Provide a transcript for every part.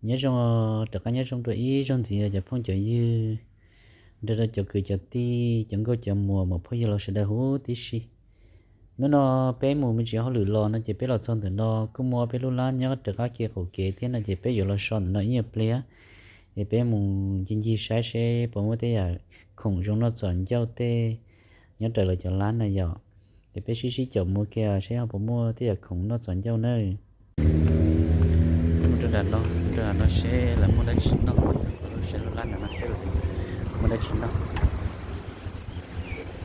nhớ trong tất cả nhớ trong tuổi ý trong gì giờ phong chờ như đây là chờ cười chờ ti chẳng có chờ mùa mà bây giờ là sẽ đã hú tí xí nó bé mù mình chỉ họ lử lo nó chỉ bé là son từ nó cũng mua bé luôn lá nhớ tất cả kia khẩu kế thế là chỉ bé giờ là son nó như bé thì bé mù chính trị sai sẽ bỏ một cái à khủng chúng nó chọn giao tê nhớ trời là chọn lá này giờ thì bé xí xí chọn mua kia sẽ học bỏ mua cái à khủng nó chọn giao nơi một đợt nó sẽ là một đợt chín nó sẽ là lá nó sẽ là một đợt chín nó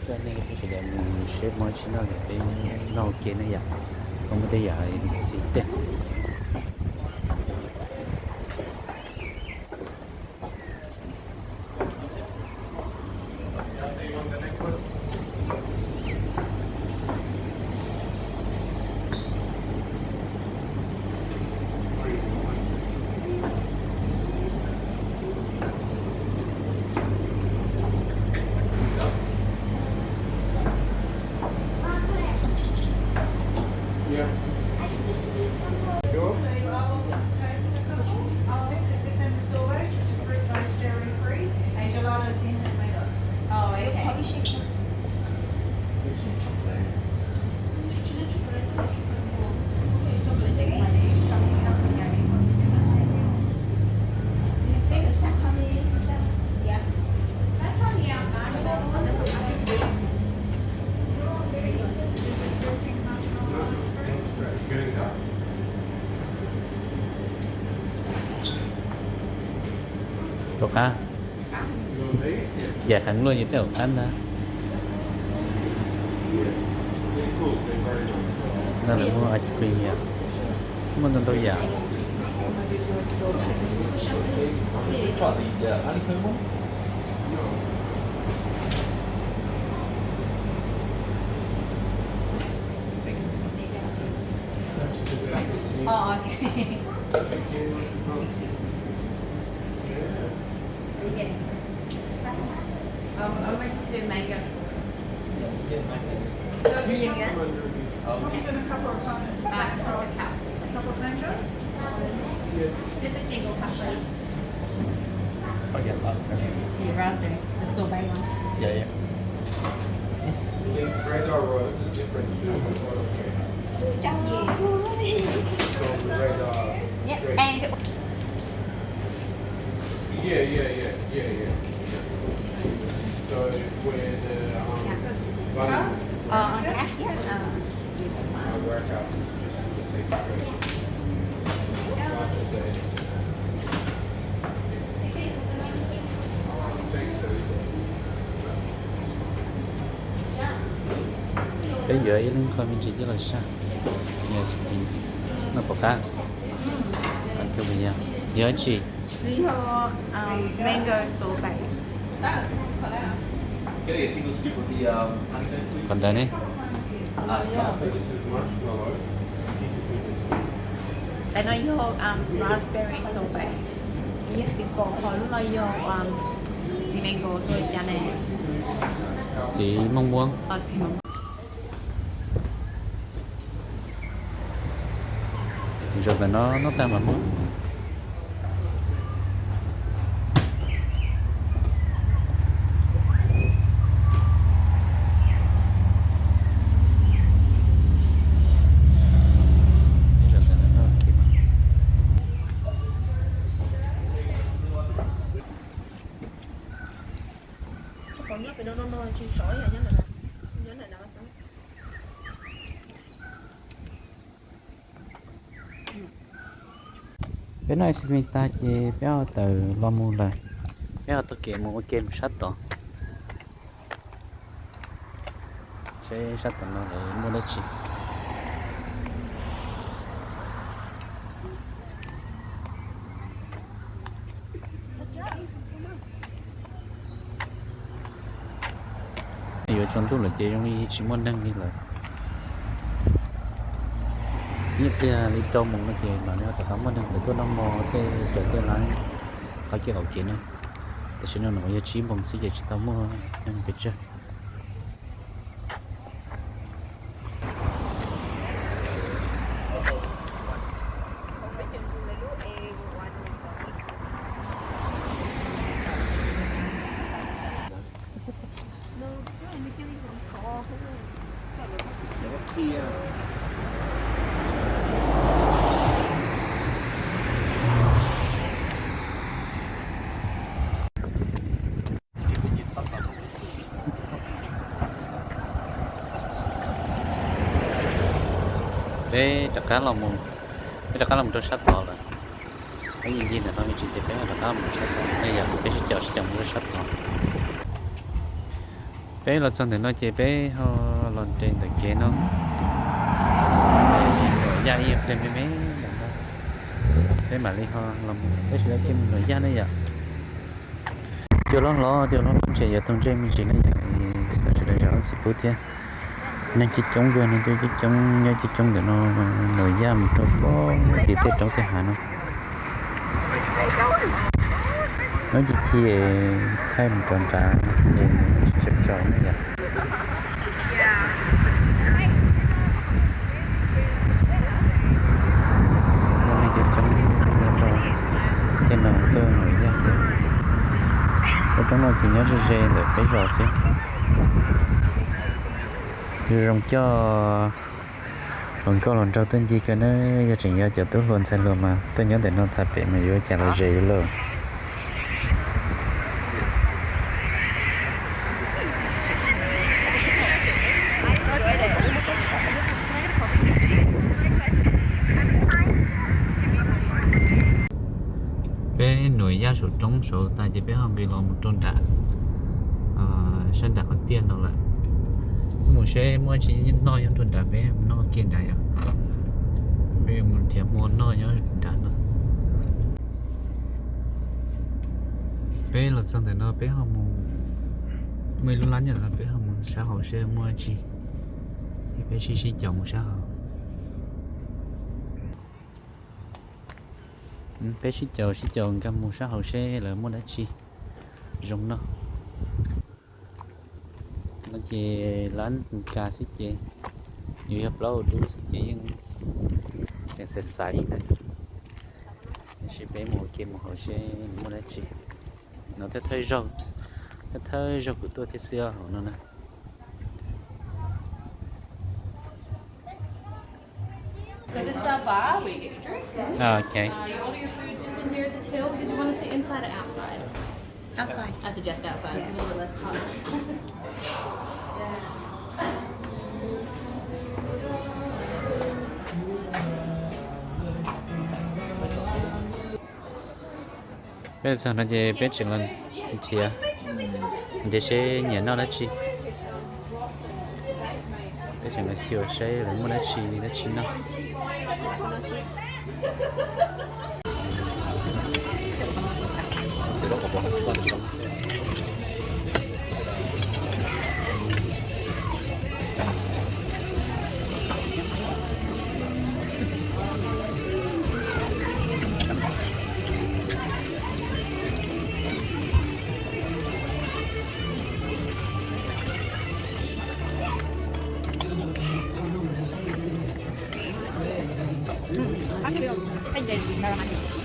cái này thì để mình sẽ mua chín nó để nó kia nó vậy không có thể vậy xịt đấy được à dạ hẳn luôn như thế anh đó nên là mua ice cream nha mua đồ đâu dạ Oh, okay. I might just do mango. Yes. Just in a couple of cups. Just a cup. A couple of mango. Just a single cup, please. oh yeah raspberry Yeah, raspberry. The sorbet one. dạ dạ It's red or rose is different. Chắc gì? So red Yeah, straight. and Yeah. So when running cash, yeah. workouts, it's just say straight. bây giờ ý lên khỏi mình chỉ là sao ice cream nó có cá anh kêu bây giờ nhớ chị Mango sorbet. Get a single scoop of the honeycomb, please. còn đây này This is much lower. Tại nó vô raspberry sorbet. Nhất chỉ có hồi lúc nó vô chỉ mango thôi cho nè. chị mong muốn Chỉ mong rồi mà nó ta mà muốn còn nhất thì nó chi sỏi rồi nhớ này nó sẽ bên này xin ta chỉ béo từ lo mua lại béo tôi kể một cái kem sắt đó sẽ sắt tận nó để mua được chị giờ trong tôi là chị trong đi chỉ muốn đăng đi lại nhất là đi trong một cái mà nếu ta không muốn đăng thì tôi nó mò cái trời cái lái có cái hậu kiện nữaแต่ฉันเอาหน่อยชี้บงสิจะทำมั่วยังไปเจอ bé đặc cá lòng mùng bé đặc cá lòng trong sát tỏ rồi cái gì là nó mới chỉ bé đặc cá lòng sát tỏ bây giờ bé chỉ chờ chồng nó sát tỏ bé là xong thì nó chơi bé họ lần trên từ kia nó da yên lên mấy bé mà đi họ làm bé sẽ kiếm người da nữa vậy chưa lo chơi giờ trong chơi mình chỉ nói sao sẽ để rõ chỉ bút thế nên chỉ chống vừa nên tôi chỉ chống nhớ chỉ chống để nó nổi da một chỗ có thì tết cháu cái hà nó chỉ thay một tròn trà thì chật chội nữa vậy nên chỉ chống cái nào tôi nổi da ở trong nó chỉ nhớ rê để cái rõ xí rồng cho còn có lần trâu tên gì cái nó gia trình gia cho tốt luôn xem luôn mà tôi nhớ để nó thật bị mà vừa trả lời rê luôn bé nổi da số trống số tại chỉ bé không bị lo một trôn trả sân đặt còn tiền đâu lại một xe mua chỉ nói cho trôn trả bé nó kiên đại à bé một thiệp mua nói cho trả nó bé là xong thì nó bé không mấy lúc lắm là bé không xã hội xe mua chi bé xí chồng xã hội bé xí chồng cái mua xã hội xe là mua đã chi dùng nó chỉ lớn ca xí chị nhiều hợp lâu đủ chỉ cái xe xài này chỉ bé một kia một hồ xe mua đã chi nó thấy rau của tôi thấy xưa nó nè So this is our bar where you get your drinks. Okay. You order your food just in here at the till. Did you want to sit inside or outside? Outside. I suggest outside. It's a little bit less hot. bây giờ nó chỉ bé chỉ là chia để xe nhẹ nó là chi bây giờ nó siêu xe là muốn là chi nó Cái gì mà làm gì?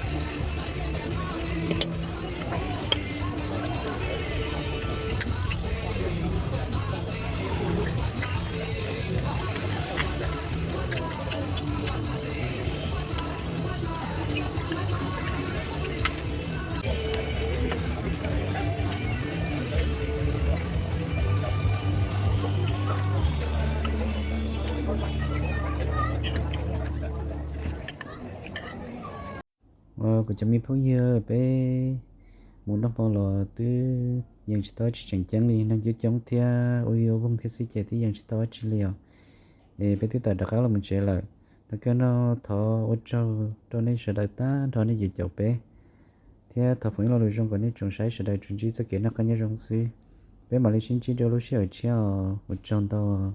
của chấm mi phơi giờ bé muốn đóng bao lò từ dân chỉ tới chỉ chẳng đi năng chỉ chống thia ôi ô không thể xí chạy thì dân chỉ tới chỉ liều để bé thứ tại đặc là mình chạy lại tất cả nó thọ ô cho nên sẽ đợi ta thọ nên gì chậu bé thia thọ phơi lo rồi trong cái này trồng trái sẽ đợi chuẩn chỉ cho cái nó cái nhà trồng xí bé mà lấy xin chỉ cho lúc xíu ở treo một trong đó